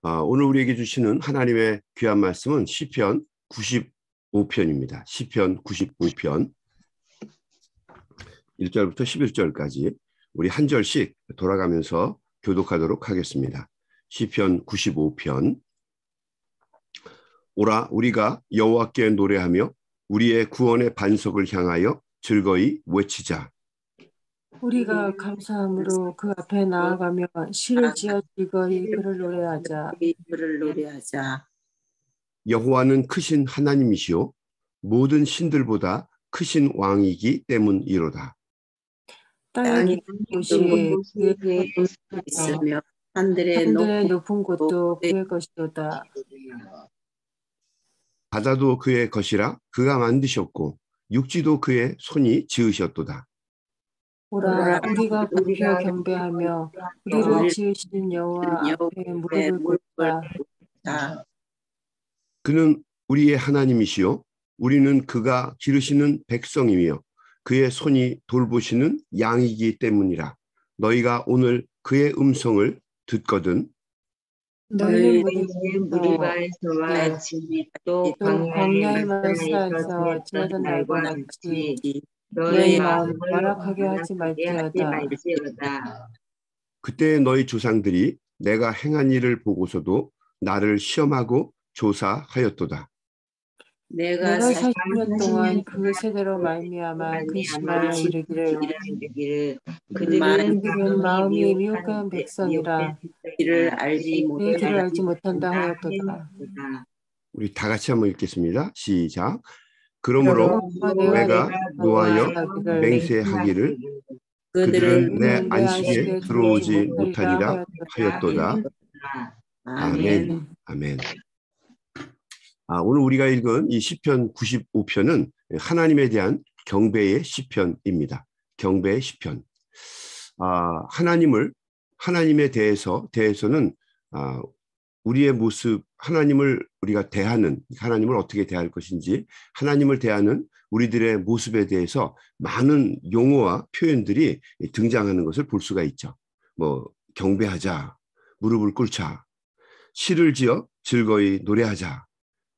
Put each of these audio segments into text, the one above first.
오늘 우리에게 주시는 하나님의 귀한 말씀은 시편 95편입니다. 시편 95편 1절부터 11절까지 우리 한 절씩 돌아가면서 교독하도록 하겠습니다. 시편 95편. 오라, 우리가 여호와께 노래하며 우리의 구원의 반석을 향하여 즐거이 외치자. 우리가 감사함으로 그 앞에 나아가며 시를 지어 즐거이 그를 노래하자. 여호와는 크신 하나님이시요 모든 신들보다 크신 왕이기 때문이로다. 땅의 깊은 곳이 그의 있으며 하늘의 높은 곳도 그의 것이로다. 바다도 그의 것이라 그가 만드셨고 육지도 그의 손이 지으셨도다. 오라, 우리가 굽혀 경배하며 우리를 지으신 여호와 앞에 무릎을 꿇자. 그는 우리의 하나님이시요 우리는 그가 기르시는 백성이며 그의 손이 돌보시는 양이기 때문이라. 너희가 오늘 그의 음성을 듣거든 너희는 무리바에서와 또 광야의 마사에서 지내던 날과 같이 너희 마음을 완악하게 하지 말지어다. 그때 너희 조상들이 내가 행한 일을 보고서도 나를 시험하고 조사하였도다. 내가 40년 동안 그 세대로 말미암아 근심하여 이르기를 그들은 마음이 미혹한 백성이라 내 길을 알지 못한다 하였도다. 우리 다 같이 한번 읽겠습니다. 시작. 그러므로 내가 노하여 맹세하기를 그들은 내 안식에 들어오지 못하리라 하였도다. 아멘. 아멘. 오늘 우리가 읽은 이 시편 95편은 하나님에 대한 경배의 시편입니다. 경배의 시편. 하나님에 대해서는 우리의 모습, 하나님을 우리가 대하는, 하나님을 어떻게 대할 것인지, 하나님을 대하는 우리들의 모습에 대해서 많은 용어와 표현들이 등장하는 것을 볼 수가 있죠. 경배하자, 무릎을 꿇자, 시를 지어 즐거이 노래하자,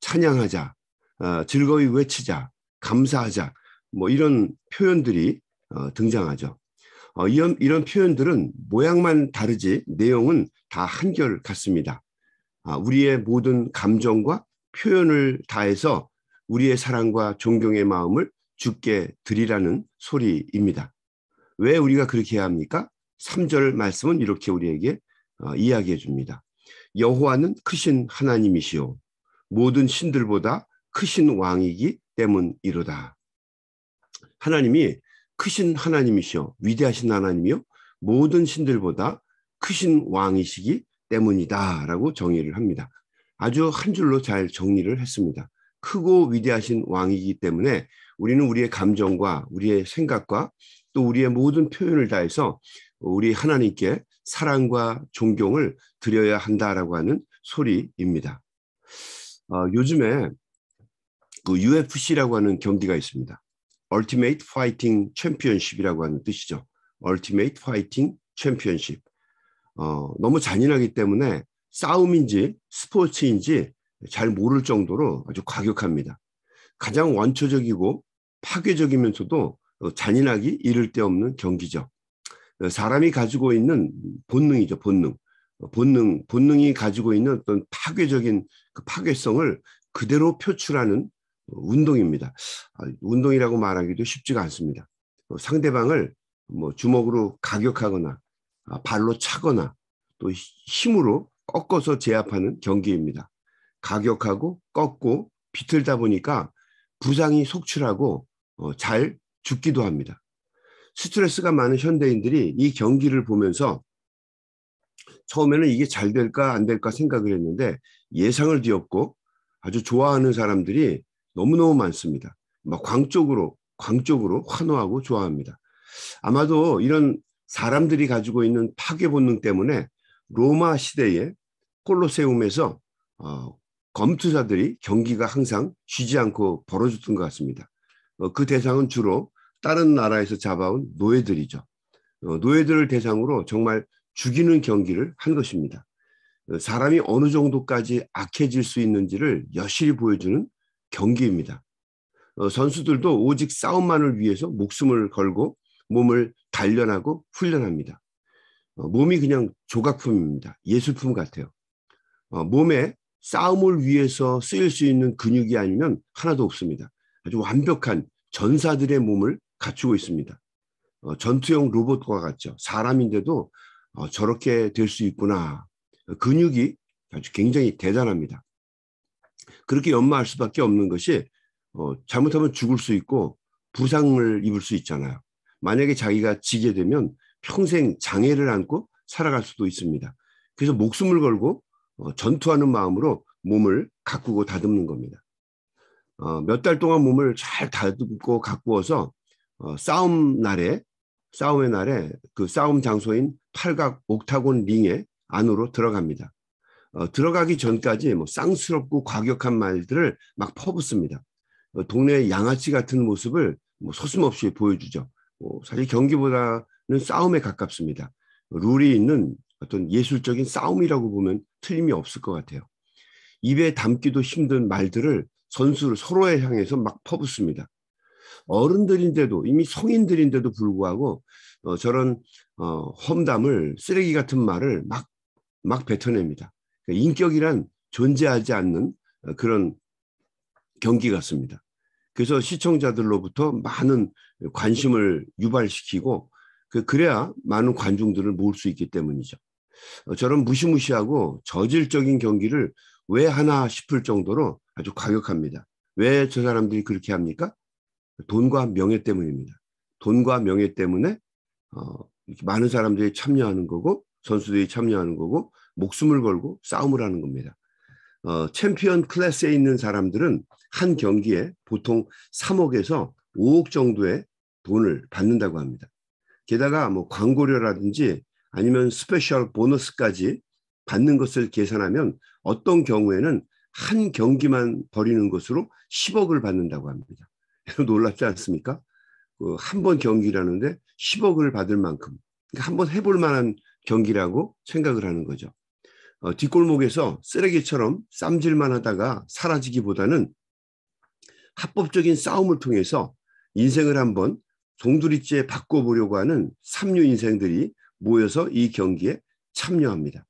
찬양하자, 즐거이 외치자, 감사하자, 이런 표현들이 등장하죠. 이런 표현들은 모양만 다르지 내용은 다 한결 같습니다. 우리의 모든 감정과 표현을 다해서 우리의 사랑과 존경의 마음을 주께 드리라는 소리입니다. 왜 우리가 그렇게 해야 합니까? 3절 말씀은 이렇게 우리에게 이야기해 줍니다. 여호와는 크신 하나님이시오 모든 신들보다 크신 왕이기 때문이로다. 하나님이 크신 하나님이시오 위대하신 하나님이요 모든 신들보다 크신 왕이시기 때문이다 라고 정의를 합니다. 아주 한 줄로 잘 정리를 했습니다. 크고 위대하신 왕이기 때문에 우리는 우리의 감정과 우리의 생각과 또 우리의 모든 표현을 다해서 우리 하나님께 사랑과 존경을 드려야 한다라고 하는 소리입니다. 요즘에 그 UFC라고 하는 경기가 있습니다. Ultimate Fighting Championship이라고 하는 뜻이죠. Ultimate Fighting Championship. 너무 잔인하기 때문에 싸움인지 스포츠인지 잘 모를 정도로 아주 과격합니다. 가장 원초적이고 파괴적이면서도 잔인하기 이를 데 없는 경기죠. 사람이 가지고 있는 본능이죠. 본능이 가지고 있는 어떤 파괴적인 그 파괴성을 그대로 표출하는 운동입니다. 운동이라고 말하기도 쉽지가 않습니다. 상대방을 주먹으로 가격하거나 발로 차거나 또 힘으로 꺾어서 제압하는 경기입니다. 가격하고 꺾고 비틀다 보니까 부상이 속출하고 잘 죽기도 합니다. 스트레스가 많은 현대인들이 이 경기를 보면서 처음에는 이게 잘 될까 안 될까 생각을 했는데 예상을 뒤엎고 아주 좋아하는 사람들이 너무너무 많습니다. 광적으로 환호하고 좋아합니다. 아마도 이런 사람들이 가지고 있는 파괴 본능 때문에 로마 시대의 콜로세움에서 검투사들이 경기가 항상 쉬지 않고 벌어졌던 것 같습니다. 그 대상은 주로 다른 나라에서 잡아온 노예들이죠. 노예들을 대상으로 정말 죽이는 경기를 한 것입니다. 사람이 어느 정도까지 악해질 수 있는지를 여실히 보여주는 경기입니다. 선수들도 오직 싸움만을 위해서 목숨을 걸고 몸을 단련하고 훈련합니다. 몸이 그냥 조각품입니다. 예술품 같아요. 몸에 싸움을 위해서 쓰일 수 있는 근육이 아니면 하나도 없습니다. 아주 완벽한 전사들의 몸을 갖추고 있습니다. 전투용 로봇과 같죠. 사람인데도 저렇게 될 수 있구나. 근육이 아주 굉장히 대단합니다. 그렇게 연마할 수밖에 없는 것이 잘못하면 죽을 수 있고 부상을 입을 수 있잖아요. 만약에 자기가 지게 되면 평생 장애를 안고 살아갈 수도 있습니다. 그래서 목숨을 걸고 전투하는 마음으로 몸을 가꾸고 다듬는 겁니다. 몇 달 동안 몸을 잘 다듬고 가꾸어서 싸움의 날에 그 싸움 장소인 팔각 옥타곤 링에 안으로 들어갑니다. 들어가기 전까지 뭐 쌍스럽고 과격한 말들을 막 퍼붓습니다. 동네 양아치 같은 모습을 뭐 서슴없이 보여주죠. 사실 경기보다는 싸움에 가깝습니다. 룰이 있는 어떤 예술적인 싸움이라고 보면 틀림이 없을 것 같아요. 입에 담기도 힘든 말들을 선수를 서로에 향해서 막 퍼붓습니다. 어른들인데도 이미 성인들인데도 불구하고 저런 험담을 쓰레기 같은 말을 막 뱉어냅니다. 그러니까 인격이란 존재하지 않는 그런 경기 같습니다. 그래서 시청자들로부터 많은 관심을 유발시키고 그래야 많은 관중들을 모을 수 있기 때문이죠. 저런 무시무시하고 저질적인 경기를 왜 하나 싶을 정도로 아주 과격합니다. 왜 저 사람들이 그렇게 합니까? 돈과 명예 때문입니다. 돈과 명예 때문에 이렇게 많은 사람들이 참여하는 거고 선수들이 참여하는 거고 목숨을 걸고 싸움을 하는 겁니다. 챔피언 클래스에 있는 사람들은 한 경기에 보통 3억에서 5억 정도의 돈을 받는다고 합니다. 게다가 뭐 광고료라든지 아니면 스페셜 보너스까지 받는 것을 계산하면 어떤 경우에는 한 경기만 벌이는 것으로 10억을 받는다고 합니다. 놀랍지 않습니까? 한 번 경기라는데 10억을 받을 만큼 그러니까 한번 해볼 만한 경기라고 생각을 하는 거죠. 뒷골목에서 쓰레기처럼 쌈질만 하다가 사라지기보다는 합법적인 싸움을 통해서 인생을 한번 송두리째 바꿔보려고 하는 삼류 인생들이 모여서 이 경기에 참여합니다.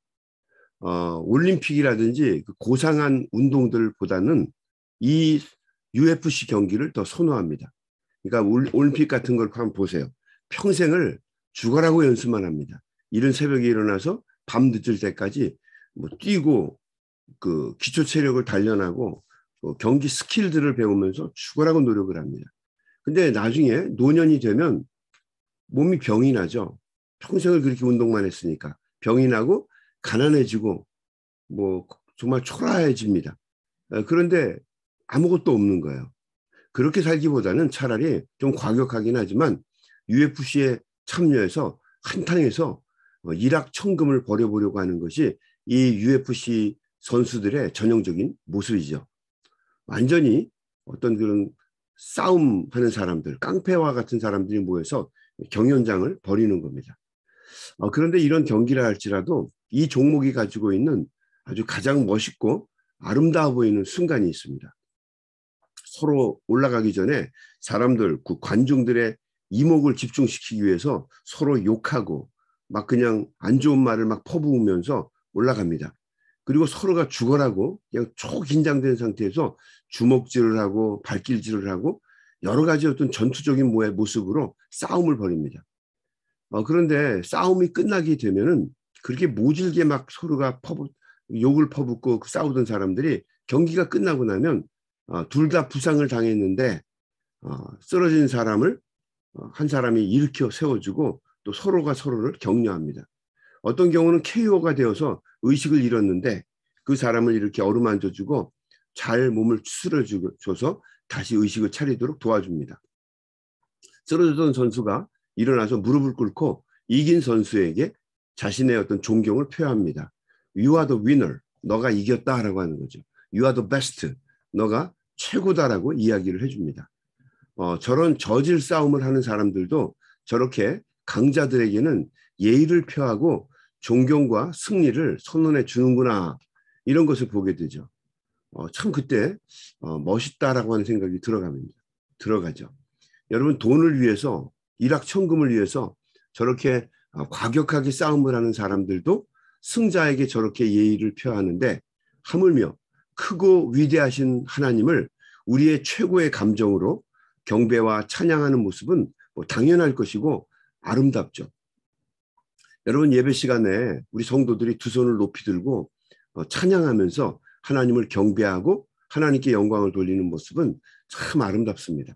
올림픽이라든지 고상한 운동들보다는 이 UFC 경기를 더 선호합니다. 그러니까 올림픽 같은 걸 한번 보세요. 평생을 죽어라고 연습만 합니다. 이른 새벽에 일어나서 밤 늦을 때까지 뭐 뛰고 그 기초 체력을 단련하고 경기 스킬들을 배우면서 죽어라고 노력을 합니다. 근데 나중에 노년이 되면 몸이 병이 나죠. 평생을 그렇게 운동만 했으니까 병이 나고 가난해지고 뭐 정말 초라해집니다. 그런데 아무것도 없는 거예요. 그렇게 살기보다는 차라리 좀 과격하긴 하지만 UFC에 참여해서 한탕해서 일확천금을 벌여보려고 하는 것이 이 UFC 선수들의 전형적인 모습이죠. 완전히 어떤 그런 싸움하는 사람들, 깡패와 같은 사람들이 모여서 경연장을 벌이는 겁니다. 그런데 이런 경기라 할지라도 이 종목이 가지고 있는 아주 가장 멋있고 아름다워 보이는 순간이 있습니다. 서로 올라가기 전에 사람들, 그 관중들의 이목을 집중시키기 위해서 서로 욕하고 막 그냥 안 좋은 말을 막 퍼부으면서 올라갑니다. 그리고 서로가 죽어라고 그냥 초긴장된 상태에서 주먹질을 하고 발길질을 하고 여러 가지 어떤 전투적인 모습으로 싸움을 벌입니다. 그런데 싸움이 끝나게 되면은 그렇게 모질게 막 서로가 욕을 퍼붓고 싸우던 사람들이 경기가 끝나고 나면 둘 다 부상을 당했는데 쓰러진 사람을 한 사람이 일으켜 세워주고 또 서로가 서로를 격려합니다. 어떤 경우는 KO가 되어서 의식을 잃었는데 그 사람을 이렇게 어루만져주고 잘 몸을 추스러줘서 다시 의식을 차리도록 도와줍니다. 쓰러졌던 선수가 일어나서 무릎을 꿇고 이긴 선수에게 자신의 어떤 존경을 표합니다. You are the winner. 너가 이겼다라고 하는 거죠. You are the best. 너가 최고다라고 이야기를 해줍니다. 저런 저질 싸움을 하는 사람들도 저렇게 강자들에게는 예의를 표하고 존경과 승리를 선언해 주는구나. 이런 것을 보게 되죠. 참 그때 멋있다라고 하는 생각이 들어가죠. 여러분 돈을 위해서 일확천금을 위해서 저렇게 과격하게 싸움을 하는 사람들도 승자에게 저렇게 예의를 표하는데 하물며 크고 위대하신 하나님을 우리의 최고의 감정으로 경배와 찬양하는 모습은 뭐 당연할 것이고 아름답죠. 여러분 예배 시간에 우리 성도들이 두 손을 높이 들고 찬양하면서 하나님을 경배하고 하나님께 영광을 돌리는 모습은 참 아름답습니다.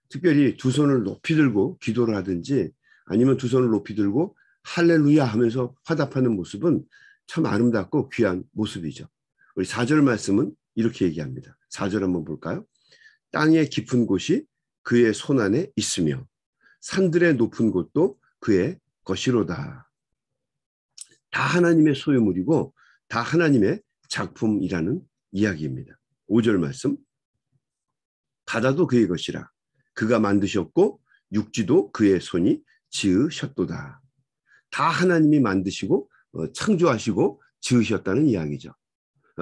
특별히 두 손을 높이 들고 기도를 하든지 아니면 두 손을 높이 들고 할렐루야 하면서 화답하는 모습은 참 아름답고 귀한 모습이죠. 우리 4절 말씀은 이렇게 얘기합니다. 4절 한번 볼까요? 땅의 깊은 곳이 그의 손 안에 있으며 산들의 높은 곳도 그의 것이로다. 다 하나님의 소유물이고 다 하나님의 작품이라는 이야기입니다. 5절 말씀. 바다도 그의 것이라. 그가 만드셨고 육지도 그의 손이 지으셨도다. 다 하나님이 만드시고 창조하시고 지으셨다는 이야기죠.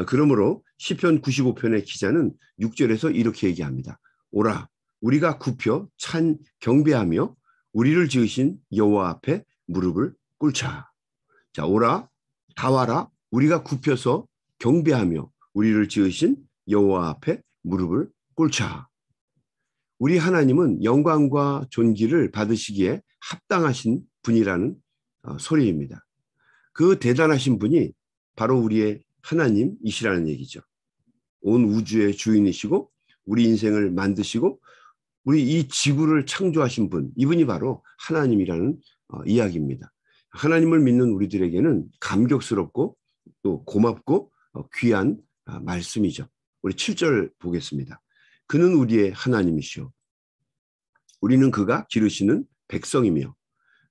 그러므로 시편 95편의 기자는 6절에서 이렇게 얘기합니다. 오라 우리가 굽혀 찬 경배하며 우리를 지으신 여호와 앞에 무릎을 꿇자. 자, 오라 다 와라 우리가 굽혀서 경배하며 우리를 지으신 여호와 앞에 무릎을 꿇자. 우리 하나님은 영광과 존귀를 받으시기에 합당하신 분이라는 소리입니다. 그 대단하신 분이 바로 우리의 하나님이시라는 얘기죠. 온 우주의 주인이시고 우리 인생을 만드시고 우리 이 지구를 창조하신 분, 이분이 바로 하나님이라는 이야기입니다. 하나님을 믿는 우리들에게는 감격스럽고 또 고맙고 귀한 말씀이죠. 우리 7절 보겠습니다. 그는 우리의 하나님이시오. 우리는 그가 기르시는 백성이며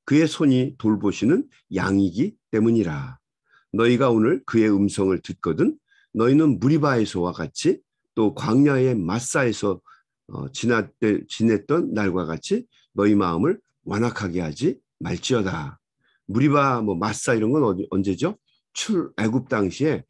그의 손이 돌보시는 양이기 때문이라. 너희가 오늘 그의 음성을 듣거든 너희는 무리바에서와 같이 또 광야의 마사에서 지냈던 날과 같이 너희 마음을 완악하게 하지 말지어다. 무리바, 마사 이런 건 언제죠? 출애굽 당시에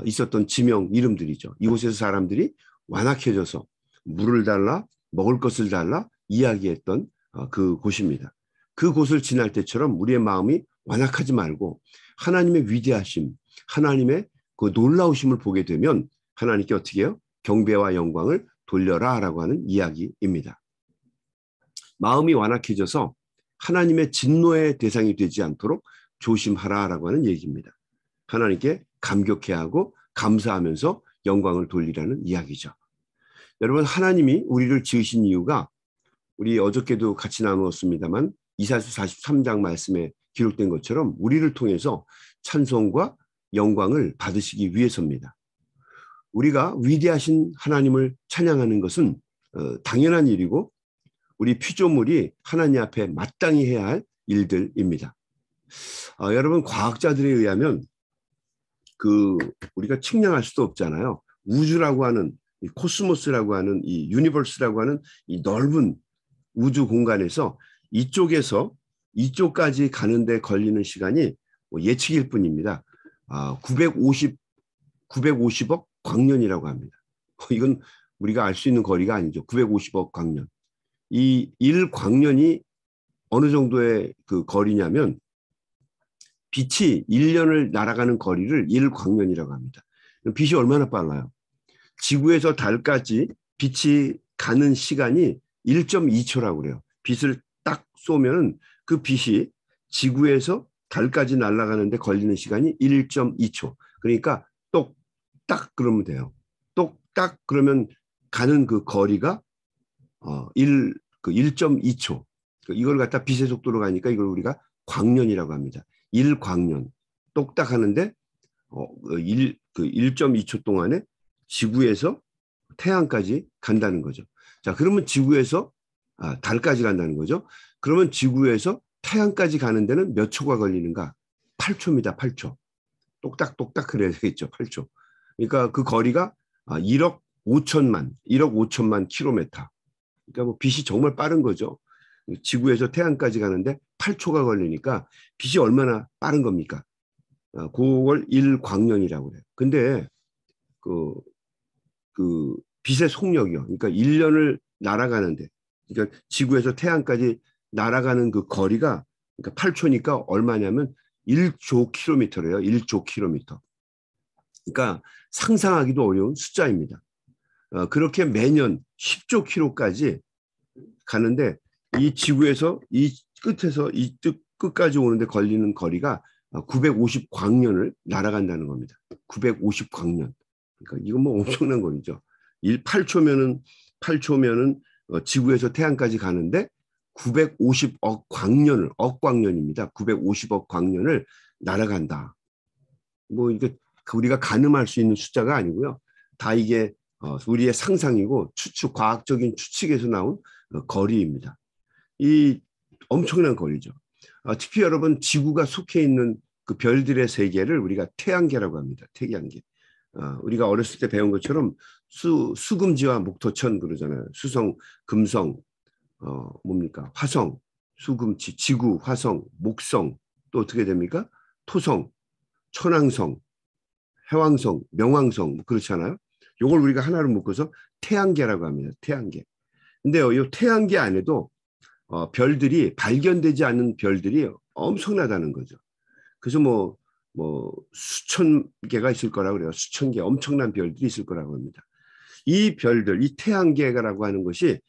있었던 지명 이름들이죠. 이곳에서 사람들이 완악해져서 물을 달라 먹을 것을 달라 이야기했던 그 곳입니다. 그 곳을 지날 때처럼 우리의 마음이 완악하지 말고 하나님의 위대하심, 하나님의 그 놀라우심을 보게 되면 하나님께 어떻게 해요? 경배와 영광을 돌려라 라고 하는 이야기입니다. 마음이 완악해져서 하나님의 진노의 대상이 되지 않도록 조심하라 라고 하는 얘기입니다. 하나님께 감격해야 하고 감사하면서 영광을 돌리라는 이야기죠. 여러분 하나님이 우리를 지으신 이유가 우리 어저께도 같이 나누었습니다만 이사야서 43장 말씀에 기록된 것처럼 우리를 통해서 찬송과 영광을 받으시기 위해서입니다. 우리가 위대하신 하나님을 찬양하는 것은 당연한 일이고 우리 피조물이 하나님 앞에 마땅히 해야 할 일들입니다. 여러분 과학자들에 의하면 우리가 측량할 수도 없잖아요. 우주라고 하는 이 코스모스라고 하는 이 유니버스라고 하는 이 넓은 우주 공간에서 이쪽에서 이쪽까지 가는데 걸리는 시간이 예측일 뿐입니다. 950억 광년이라고 합니다. 이건 우리가 알 수 있는 거리가 아니죠. 950억 광년. 이 1광년이 어느 정도의 그 거리냐면 빛이 1년을 날아가는 거리를 1광년이라고 합니다. 빛이 얼마나 빨라요? 지구에서 달까지 빛이 가는 시간이 1.2초라고 그래요. 빛을 딱 쏘면 그 빛이 지구에서 달까지 날아가는데 걸리는 시간이 1.2초. 그러니까 똑딱 그러면 돼요. 똑딱 그러면 가는 그 거리가 1.2초. 이걸 갖다 빛의 속도로 가니까 이걸 우리가 광년이라고 합니다. 1광년. 똑딱 하는데 1.2초 동안에 지구에서 태양까지 간다는 거죠. 자, 그러면 지구에서 달까지 간다는 거죠. 그러면 지구에서 태양까지 가는 데는 몇 초가 걸리는가? 8초입니다. 8초. 똑딱똑딱 그래야 되겠죠. 8초. 그러니까 그 거리가 1억 5천만 킬로미터. 그러니까 빛이 정말 빠른 거죠. 지구에서 태양까지 가는데 8초가 걸리니까 빛이 얼마나 빠른 겁니까? 그걸 일광년이라고 그래요. 근데 그, 그 빛의 속력이요. 그러니까 1년을 날아가는데, 그러니까 지구에서 태양까지 날아가는 그 거리가 그러니까 8초니까 얼마냐면 1조 킬로미터래요. 1조 킬로미터. 그러니까 상상하기도 어려운 숫자입니다. 그렇게 매년 10조 킬로까지 가는데 이 지구에서 이 끝에서 이 끝까지 오는데 걸리는 거리가 950광년을 날아간다는 겁니다. 950광년. 그러니까 이건 뭐 엄청난 거리죠. 8초면은 지구에서 태양까지 가는데 950억 광년을 억광년입니다. 950억 광년을 날아간다. 뭐 이게 우리가 가늠할 수 있는 숫자가 아니고요. 다 이게 우리의 상상이고 추측, 과학적인 추측에서 나온 거리입니다. 이 엄청난 거리죠. 특히 여러분 지구가 속해 있는 그 별들의 세계를 우리가 태양계라고 합니다. 태양계. 우리가 어렸을 때 배운 것처럼 수금지와 목토천 그러잖아요. 수성, 금성, 뭡니까? 화성, 수금지, 지구, 화성, 목성, 또 어떻게 됩니까? 토성, 천왕성, 해왕성, 명왕성, 뭐 그렇잖아요. 요걸 우리가 하나로 묶어서 태양계라고 합니다. 태양계. 근데요, 이 태양계 안에도 별들이 발견되지 않는 별들이 엄청나다는 거죠. 그래서 뭐 수천 개가 있을 거라고 그래요. 수천 개 엄청난 별들이 있을 거라고 합니다. 이 별들, 이 태양계라고 하는 것이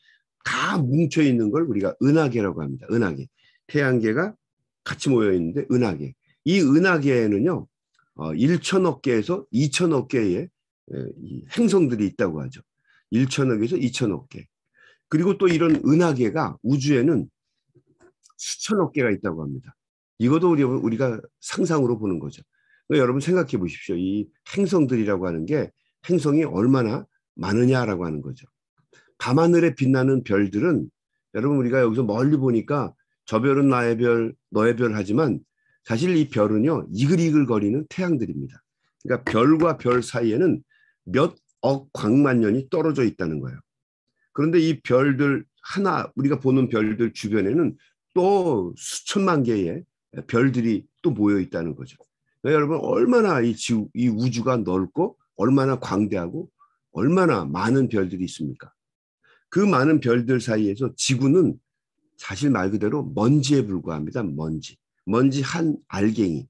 다 뭉쳐 있는 걸 우리가 은하계라고 합니다. 은하계. 태양계가 같이 모여 있는데 은하계. 이 은하계에는요, 1천억 개에서 2천억 개의 행성들이 있다고 하죠. 1천억에서 2천억 개. 그리고 또 이런 은하계가 우주에는 수천억 개가 있다고 합니다. 이것도 우리가 상상으로 보는 거죠. 그러니까 여러분 생각해 보십시오. 이 행성들이라고 하는 게 행성이 얼마나 많으냐라고 하는 거죠. 밤하늘에 빛나는 별들은 여러분 우리가 여기서 멀리 보니까 저 별은 나의 별, 너의 별 하지만 사실 이 별은요 이글이글 거리는 태양들입니다. 그러니까 별과 별 사이에는 몇 억 광만 년이 떨어져 있다는 거예요. 그런데 이 별들 하나 우리가 보는 별들 주변에는 또 수천만 개의 별들이 또 모여 있다는 거죠. 그러니까 여러분 얼마나 이 우주가 넓고 얼마나 광대하고 얼마나 많은 별들이 있습니까? 그 많은 별들 사이에서 지구는 사실 말 그대로 먼지에 불과합니다. 먼지 한 알갱이에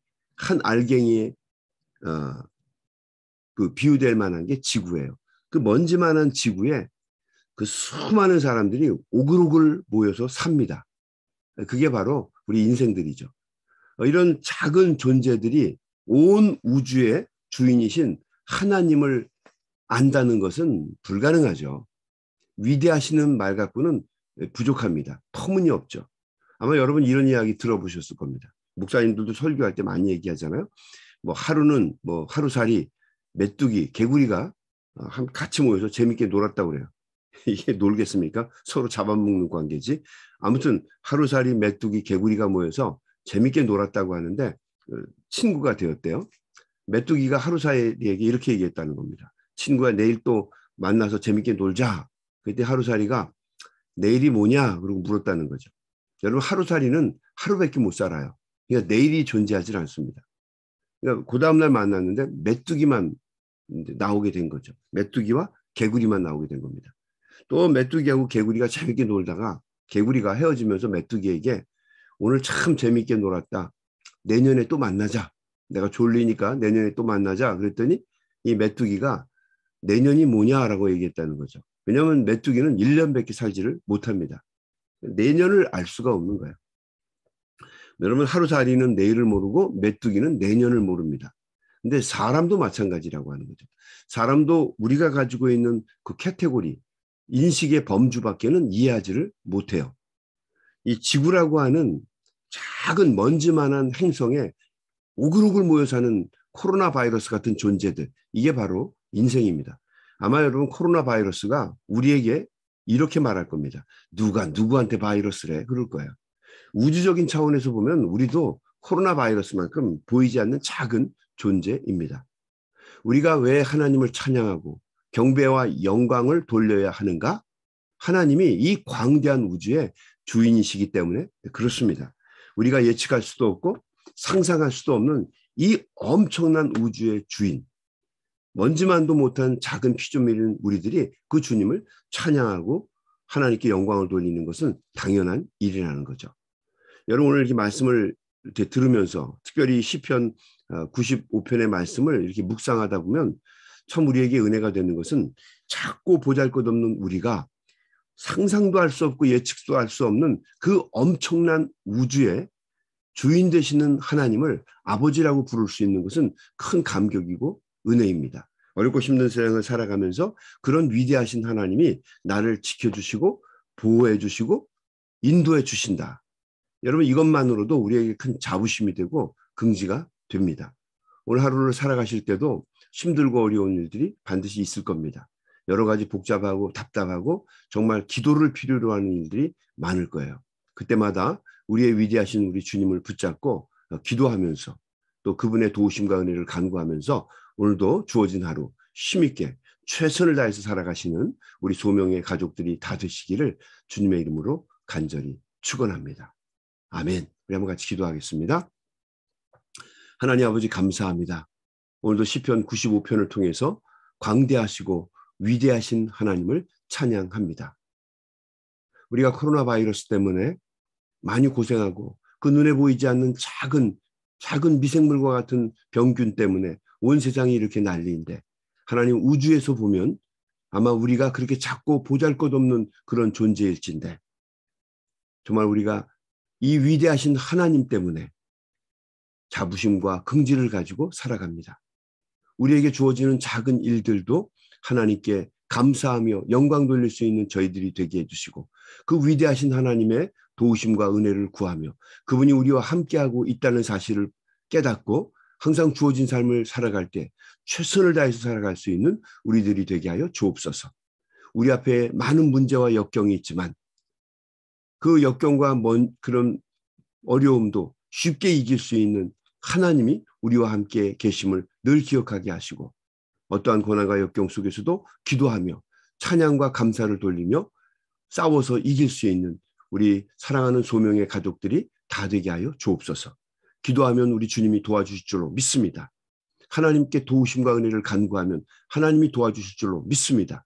그 비유될 만한 게 지구예요. 그 먼지만한 지구에 그 수많은 사람들이 오글오글 모여서 삽니다. 그게 바로 우리 인생들이죠. 이런 작은 존재들이 온 우주의 주인이신 하나님을 안다는 것은 불가능하죠. 위대하시는 말 갖고는 부족합니다. 터무니없죠. 아마 여러분 이런 이야기 들어보셨을 겁니다. 목사님들도 설교할 때 많이 얘기하잖아요. 뭐 하루는 뭐 하루살이, 메뚜기, 개구리가 같이 모여서 재밌게 놀았다고 그래요. 이게 놀겠습니까? 서로 잡아먹는 관계지. 아무튼 하루살이, 메뚜기, 개구리가 모여서 재밌게 놀았다고 하는데 친구가 되었대요. 메뚜기가 하루살이에게 이렇게 얘기했다는 겁니다. 친구야 내일 또 만나서 재밌게 놀자. 그때 하루살이가 내일이 뭐냐? 그러고 물었다는 거죠. 여러분 하루살이는 하루밖에 못 살아요. 그러니까 내일이 존재하지 않습니다. 그러니까 그 다음날 만났는데 메뚜기만 나오게 된 거죠. 메뚜기와 개구리만 나오게 된 겁니다. 또 메뚜기하고 개구리가 재밌게 놀다가 개구리가 헤어지면서 메뚜기에게 오늘 참 재밌게 놀았다. 내년에 또 만나자. 내가 졸리니까 내년에 또 만나자. 그랬더니 이 메뚜기가 내년이 뭐냐라고 얘기했다는 거죠. 왜냐하면 메뚜기는 1년밖에 살지를 못합니다. 내년을 알 수가 없는 거예요. 여러분 하루살이는 내일을 모르고 메뚜기는 내년을 모릅니다. 근데 사람도 마찬가지라고 하는 거죠. 사람도 우리가 가지고 있는 그 카테고리, 인식의 범주밖에는 이해하지를 못해요. 이 지구라고 하는 작은 먼지만한 행성에 오글오글 모여 사는 코로나 바이러스 같은 존재들, 이게 바로 인생입니다. 아마 여러분 코로나 바이러스가 우리에게 이렇게 말할 겁니다. 누가 누구한테 바이러스래? 그럴 거예요. 우주적인 차원에서 보면 우리도 코로나 바이러스만큼 보이지 않는 작은 존재입니다. 우리가 왜 하나님을 찬양하고 경배와 영광을 돌려야 하는가? 하나님이 이 광대한 우주의 주인이시기 때문에 그렇습니다. 우리가 예측할 수도 없고 상상할 수도 없는 이 엄청난 우주의 주인, 먼지만도 못한 작은 피조물인 우리들이 그 주님을 찬양하고 하나님께 영광을 돌리는 것은 당연한 일이라는 거죠. 여러분 오늘 이렇게 말씀을 이렇게 들으면서 특별히 시편 95편의 말씀을 이렇게 묵상하다 보면 참 우리에게 은혜가 되는 것은 작고 보잘것없는 우리가 상상도 할 수 없고 예측도 할 수 없는 그 엄청난 우주의 주인 되시는 하나님을 아버지라고 부를 수 있는 것은 큰 감격이고 은혜입니다. 어렵고 힘든 세상을 살아가면서 그런 위대하신 하나님이 나를 지켜주시고 보호해 주시고 인도해 주신다. 여러분 이것만으로도 우리에게 큰 자부심이 되고 긍지가 됩니다. 오늘 하루를 살아가실 때도 힘들고 어려운 일들이 반드시 있을 겁니다. 여러 가지 복잡하고 답답하고 정말 기도를 필요로 하는 일들이 많을 거예요. 그때마다 우리의 위대하신 우리 주님을 붙잡고 기도하면서 또 그분의 도우심과 은혜를 간구하면서 오늘도 주어진 하루 힘있게 최선을 다해서 살아가시는 우리 소명의 가족들이 다 되시기를 주님의 이름으로 간절히 축원합니다. 아멘. 우리 한번 같이 기도하겠습니다. 하나님 아버지 감사합니다. 오늘도 시편 95편을 통해서 광대하시고 위대하신 하나님을 찬양합니다. 우리가 코로나 바이러스 때문에 많이 고생하고 그 눈에 보이지 않는 작은 미생물과 같은 병균 때문에 온 세상이 이렇게 난리인데 하나님 우주에서 보면 아마 우리가 그렇게 작고 보잘것없는 그런 존재일진데 정말 우리가 이 위대하신 하나님 때문에 자부심과 긍지를 가지고 살아갑니다. 우리에게 주어지는 작은 일들도 하나님께 감사하며 영광 돌릴 수 있는 저희들이 되게 해주시고 그 위대하신 하나님의 도우심과 은혜를 구하며 그분이 우리와 함께하고 있다는 사실을 깨닫고 항상 주어진 삶을 살아갈 때 최선을 다해서 살아갈 수 있는 우리들이 되게 하여 주옵소서. 우리 앞에 많은 문제와 역경이 있지만 그 역경과 그런 어려움도 쉽게 이길 수 있는 하나님이 우리와 함께 계심을 늘 기억하게 하시고 어떠한 고난과 역경 속에서도 기도하며 찬양과 감사를 돌리며 싸워서 이길 수 있는 우리 사랑하는 소명의 가족들이 다 되게 하여 주옵소서. 기도하면 우리 주님이 도와주실 줄로 믿습니다. 하나님께 도우심과 은혜를 간구하면 하나님이 도와주실 줄로 믿습니다.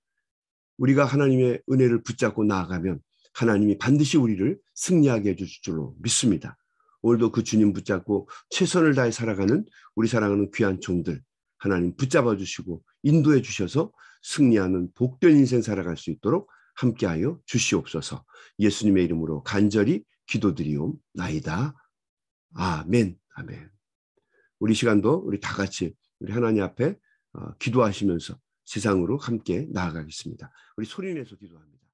우리가 하나님의 은혜를 붙잡고 나아가면 하나님이 반드시 우리를 승리하게 해주실 줄로 믿습니다. 오늘도 그 주님 붙잡고 최선을 다해 살아가는 우리 사랑하는 귀한 종들 하나님 붙잡아 주시고 인도해 주셔서 승리하는 복된 인생 살아갈 수 있도록 함께하여 주시옵소서. 예수님의 이름으로 간절히 기도드리옵나이다. 아멘. 아멘. 우리 시간도 우리 다 같이 우리 하나님 앞에 기도하시면서 세상으로 함께 나아가겠습니다. 우리 소리 내서 기도합니다.